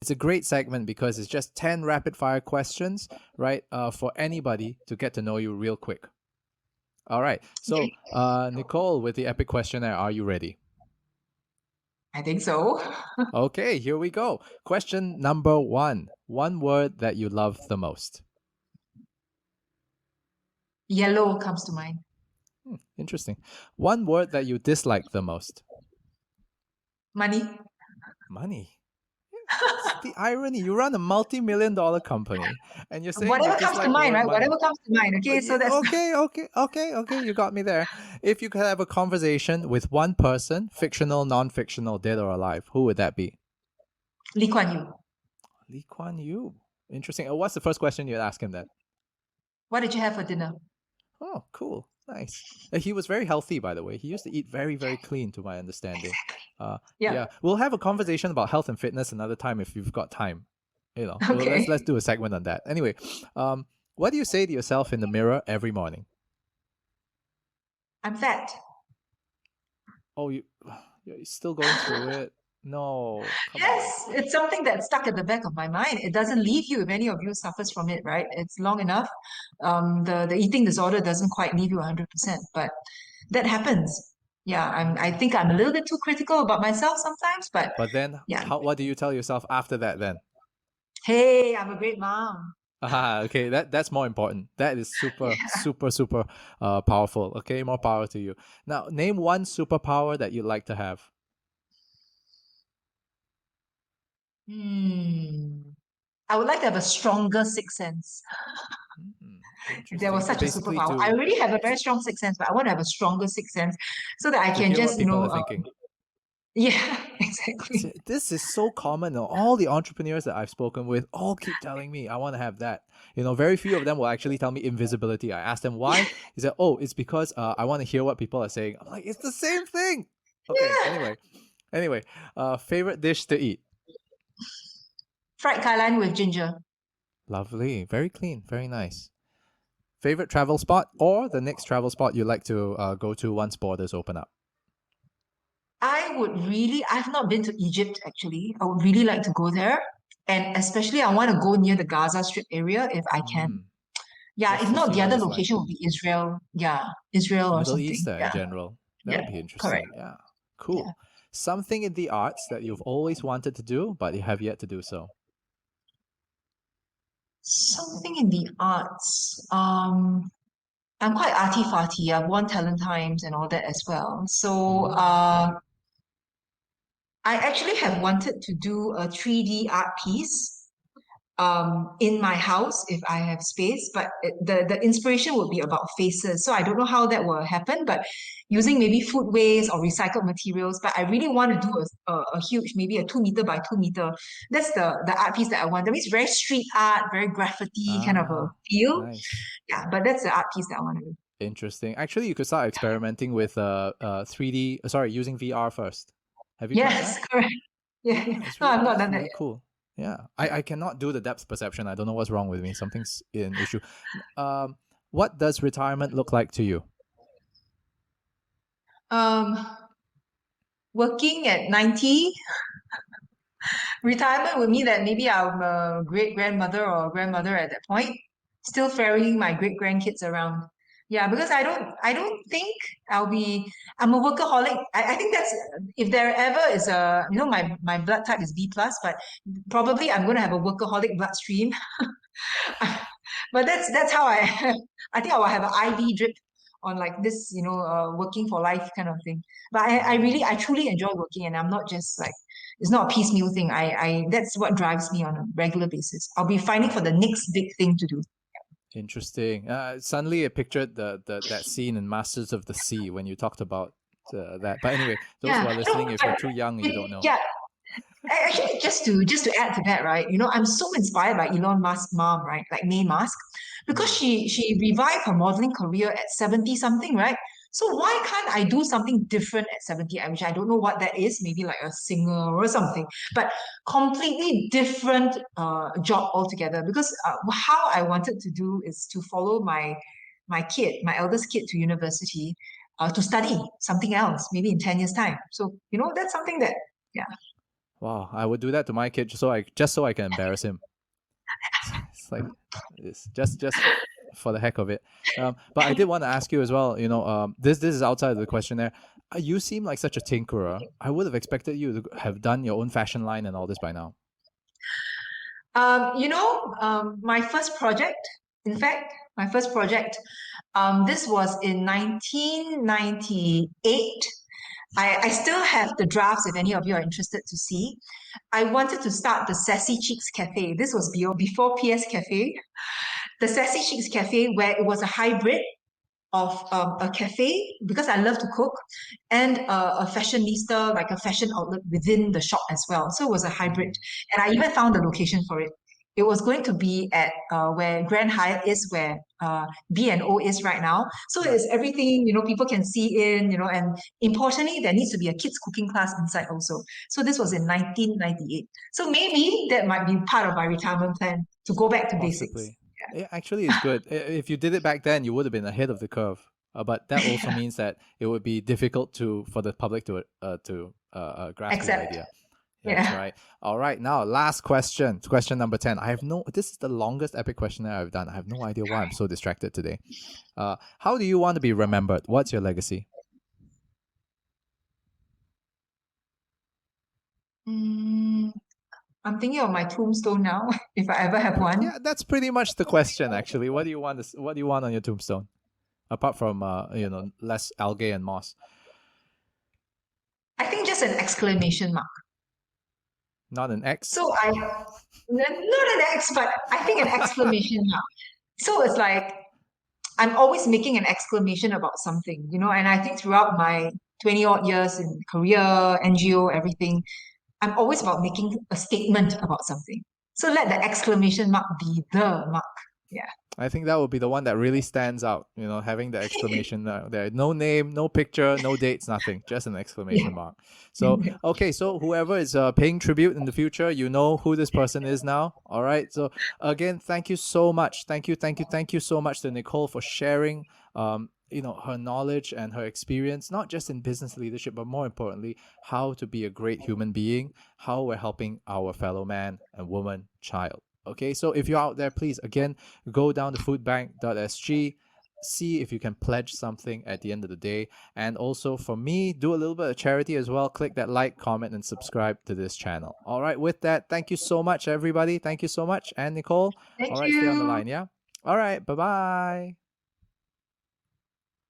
It's a great segment because it's just 10 rapid fire questions, right? For anybody to get to know you real quick. All right. So, Nicole, with the epic questionnaire, are you ready? I think so. Okay, here we go. Question number 1. One word that you love the most. Yellow comes to mind. Interesting. One word that you dislike the most. Money. Money. It's the irony. You run a multi-million-dollar company and you're saying you Whatever comes to dislike the mind, word right? money. Whatever comes to mind. Okay, so Yeah, that's okay. You got me there. If you could have a conversation with one person, fictional, non-fictional, dead or alive, who would that be? Lee Kuan Yew. Lee Kuan Yew. Interesting. What's the first question you'd ask him then? What did you have for dinner? Oh, cool. Nice. He was very healthy, by the way. He used to eat very, very clean, to my understanding. Yeah. Yeah, we'll have a conversation about health and fitness another time if you've got time. Okay. Let's do a segment on that. Anyway, what do you say to yourself in the mirror every morning? I'm fat. Oh, you're still going through it? No, come on. Yes, it's something that's stuck at the back of my mind. It doesn't leave you if any of you suffers from it, right? It's long enough. The eating disorder doesn't quite leave you 100%, but that happens. Yeah, I think I'm a little bit too critical about myself sometimes, but But then, yeah. what do you tell yourself after that? Then, Hey, I'm a great mom. okay, that's more important. That is super powerful. Okay, more power to you. Now, name one superpower that you'd like to have. Hmm. I would like to have a stronger sixth sense. If there was Interesting. So such a basically, superpower. I to already have a very strong sixth sense, but I want to have a stronger sixth sense so that I can hear what just, people are thinking. yeah, exactly. This is so common. All the entrepreneurs that I've spoken with all keep telling me I want to have that. Very few of them will actually tell me invisibility. I ask them why. He said, "Oh, it's because I want to hear what people are saying." I'm like, it's the same thing. Okay. Yeah. Anyway, favorite dish to eat. Fried kailan with ginger. Lovely. Very clean. Very nice. Favorite travel spot or the next travel spot you like to go to once borders open up. I've not been to Egypt actually. I would really like to go there. And especially I want to go near the Gaza Strip area if I can. Mm, Yeah, just if to not, see the what other it's like. location would be Israel. Yeah, Israel or Middle something. East in Yeah, general. That yeah, would be correct. interesting. Yeah. Yeah. Cool. Something in the arts that you've always wanted to do, but you have yet to do so. Something in the arts. I'm quite arty-farty. I've won talent times and all that as well. So I actually have wanted to do a 3D art piece in my house if I have space, but the inspiration would be about faces. So I don't know how that will happen, but using maybe food waste or recycled materials. But I really want to do a huge, maybe a 2 meter by 2 meter. That's the art piece that I want. That means very street art, very graffiti kind of a Ah, feel. nice. Yeah, but that's the art piece that I want to do. Interesting. Actually, you could start experimenting with 3D, sorry, using VR first. Have you tried Yes, that? correct. Yeah, Yeah, it's no, I've not it's done that really yet. cool. Yeah, I cannot do the depth perception. I don't know what's wrong with me. Something's an issue. Um, what does retirement look like to you? Um, Working at 90, retirement would mean that maybe I'm a great grandmother or a grandmother at that point, still ferrying my great grandkids around. Yeah, because I don't think I'm a workaholic. I think that's, if there ever is my blood type is B plus, but probably I'm going to have a workaholic bloodstream. But that's how I think I will have an IV drip on like this, working for life kind of thing. But I Mm, truly enjoy working, and I'm not just like, it's not a piecemeal thing. That's what drives me on a regular basis. I'll be finding for the next big thing to do. interesting. Suddenly, I pictured the that scene in Masters of the Sea when you talked about that. But anyway, those who Yeah, are listening, if you're too young, you don't know. yeah. Actually, just to add to that, right? I'm so inspired by Elon Musk's mom, right? Like May Musk, because Mm. she revived her modeling career at 70 something, right? So why can't I do something different at 70? Which I don't know what that is, maybe like a singer or something, but completely different job altogether. Because how I wanted to do is to follow my eldest kid to university, to study something else, maybe in 10 years' time. So, that's something that, yeah. Wow, I would do that to my kid just so I can embarrass him. It's like it's just for the heck of it. But I did want to ask you as well. This is outside of the questionnaire. You seem like such a tinkerer. I would have expected you to have done your own fashion line and all this by now. My first project, in fact, this was in 1998. I still have the drafts if any of you are interested to see. I wanted to start the Sassy Cheeks Cafe. This was before PS Cafe. The Sassy Cheeks Cafe, where it was a hybrid of a cafe because I love to cook and a fashionista, like a fashion outlet within the shop as well. So it was a hybrid. And I even found the location for it. It was going to be at where Grand Hyatt is, where B&O is right now. So Right. it's everything, people can see and importantly, there needs to be a kids cooking class inside also. So this was in 1998. So maybe that might be part of my retirement plan to go back to basics. Possibly. It actually is good. If you did it back then, you would have been ahead of the curve. But that also means that it would be difficult for the public to grasp the Except, idea. That's yeah. right. All right. Now, last question. Question number 10. This is the longest epic questionnaire I've done. I have no idea why I'm so distracted today. How do you want to be remembered? What's your legacy? Mm, I'm thinking of my tombstone now, if I ever have one. Yeah, that's pretty much the question, actually. What do you want on your tombstone? Apart from, less algae and moss. I think just an exclamation mark. Not an X? So not an X, but I think an exclamation mark. So it's like I'm always making an exclamation about something, and I think throughout my 20 odd years in career, NGO, everything, I'm always about making a statement about something. So let the exclamation mark be the mark. Yeah. I think that would be the one that really stands out, having the exclamation there. No name, no picture, no dates, nothing. Just an exclamation mark. So, okay, so whoever is paying tribute in the future, you know who this person is now. All right. So, again, thank you so much. Thank you so much to Nicole for sharing, her knowledge and her experience, not just in business leadership, but more importantly, how to be a great human being, how we're helping our fellow man and woman, child. Okay, so if you're out there, please again go down to foodbank.sg, see if you can pledge something at the end of the day. And also for me, do a little bit of charity as well. Click that like, comment, and subscribe to this channel. All right, with that, thank you so much, everybody. Thank you so much. And Nicole, Thank all right, stay on the you. line, yeah? All right, bye bye.